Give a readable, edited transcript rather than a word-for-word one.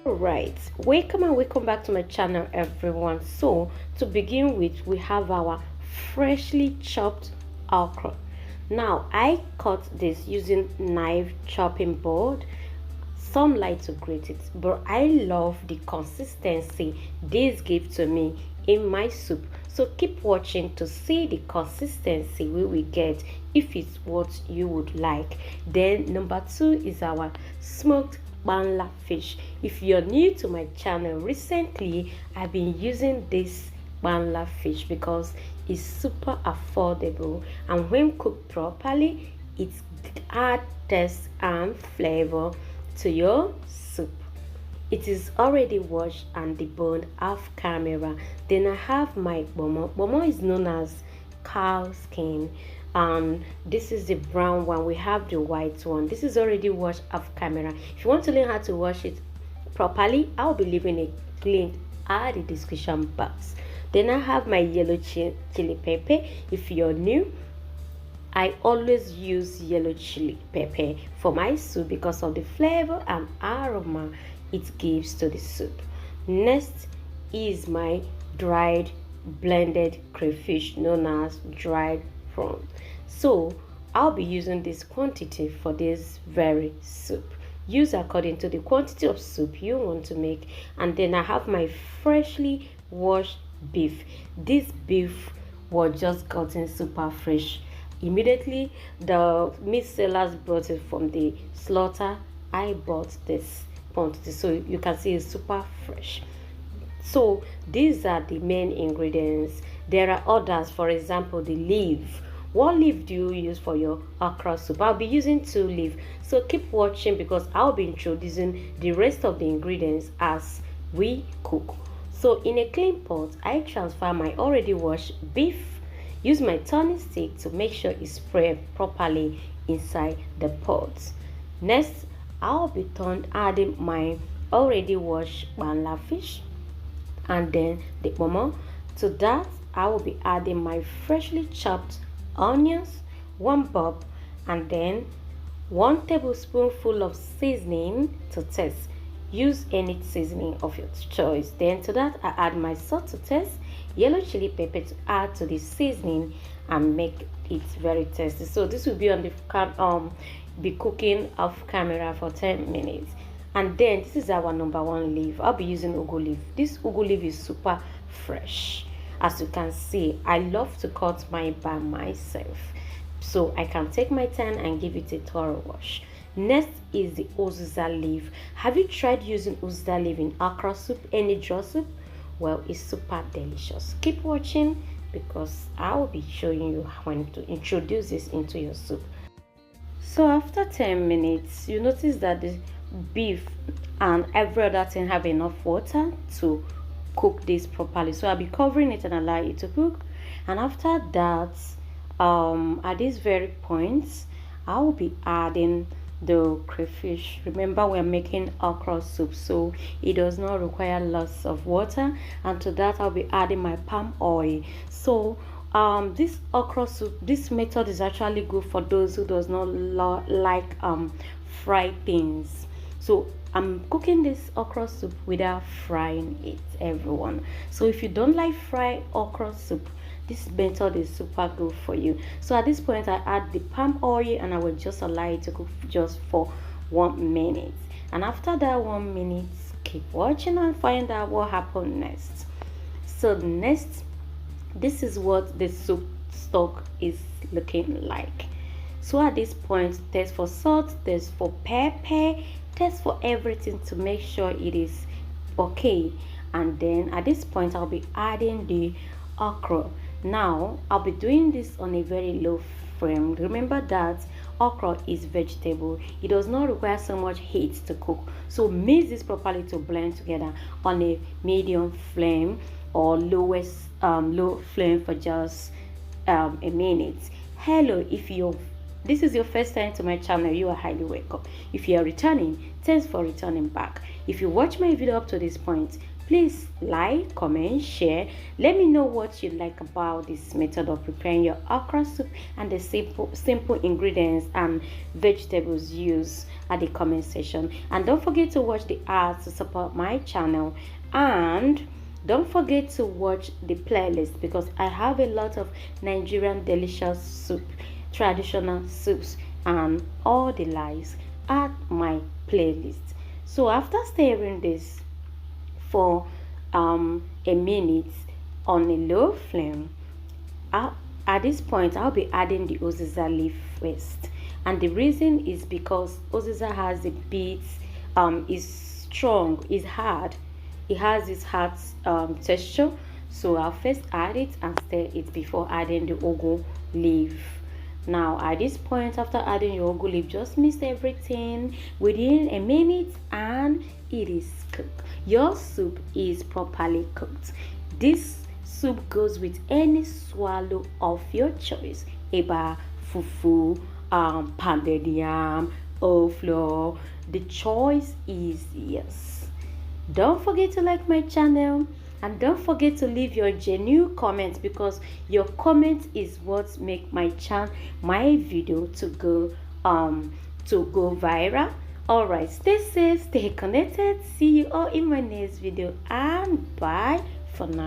Alright, welcome and welcome back to my channel, everyone. So to begin with, we have our freshly chopped okra. Now I cut this using knife chopping board. Some like to grate it, but I love the consistency this gives to me in my soup. So keep watching to see the consistency we will get if it's what you would like. Then number 2 is our smoked banla fish. If you're new to my channel, recently I've been using this banla fish because it's super affordable, and when cooked properly it adds taste and flavor to your soup. It is already washed and deboned off camera. Then I have my bomo. Bomo is known as cow skin, and this is the brown one. We have the white one. This is already washed off camera. If you want to learn how to wash it properly, I'll be leaving a link at the description box. Then I have my yellow chili pepper. If you're new, I always use yellow chili pepper for my soup because of the flavor and aroma it gives to the soup. Next is my dried blended crayfish, known as dried prawn. So I'll be using this quantity for this very soup. Use according to the quantity of soup you want to make. And then I have my freshly washed beef. This beef was just gotten super fresh. Immediately the meat sellers brought it from the slaughter, I bought this quantity, so you can see it's super fresh. So these are the main ingredients. There are others, for example the leaf. What leaf do you use for your okra soup? I'll be using 2 leaves, so keep watching because I'll be introducing the rest of the ingredients as we cook. So in a clean pot, I transfer my already washed beef. Use my turning stick to make sure it's spread properly inside the pot. Next, I'll be adding my already washed banla fish and then the momo. To that, I will be adding my freshly chopped onions, 1 bulb, and then 1 tablespoonful of seasoning to taste. Use any seasoning of your choice. Then to that, I add my salt to taste, yellow chili pepper to add to the seasoning and make it very tasty. So this will be on the be cooking off camera for 10 minutes. And then this is our number 1 leaf. I'll be using ugu leaf. This ugu leaf is super fresh. As you can see, I love to cut mine by myself, so I can take my time and give it a thorough wash. Next is the uziza leaf. Have you tried using uziza leaf in okra soup, any draw soup? Well, it's super delicious. Keep watching because I will be showing you how to introduce this into your soup. So after 10 minutes, you notice that the beef and every other thing have enough water to cook this properly. So I'll be covering it and allow it to cook. And after that, at this very point, I will be adding the crayfish. Remember, we're making okra soup, so it does not require lots of water. And to that, I'll be adding my palm oil. So this okra soup, this method is actually good for those who does not like fried things. So I'm cooking this okra soup without frying it, everyone. So if you don't like fried okra soup, this method is super good for you. So at this point, I add the palm oil and I will just allow it to cook just for 1 minute. And after that 1 minute, keep watching and find out what happened next. So next, this is what the soup stock is looking like. So at this point, test for salt, test for pepper, test for everything to make sure it is okay. And then at this point, I'll be adding the okra. Now I'll be doing this on a very low flame. Remember that okra is vegetable, it does not require so much heat to cook, so mix this properly to blend together on a medium flame or low flame for just a minute. Hello, if this is your first time to my channel, you are highly welcome. If you are returning, thanks for returning back. If you watch my video up to this point, Please like, comment, share. Let me know what you like about this method of preparing your okra soup and the simple ingredients and vegetables used at the comment section. And don't forget to watch the ads to support my channel, and don't forget to watch the playlist because I have a lot of Nigerian delicious soup, traditional soups, and all the likes at my playlist. So after stirring this for a minute on a low flame, at this point I'll be adding the uziza leaf first, and the reason is because uziza has a bit is strong, is hard, it has this hard texture. So I'll first add it and stir it before adding the ugu leaf. Now at this point, after adding your ugu leaf, just mix everything within a minute and it is cooked. Your soup is properly cooked. This soup goes with any swallow of your choice: eba, fufu, pounded yam, okra. The choice is yours. Don't forget to like my channel, and don't forget to leave your genuine comments because your comment is what make my video to go viral. All right, stay safe, stay connected. See you all in my next video, and bye for now.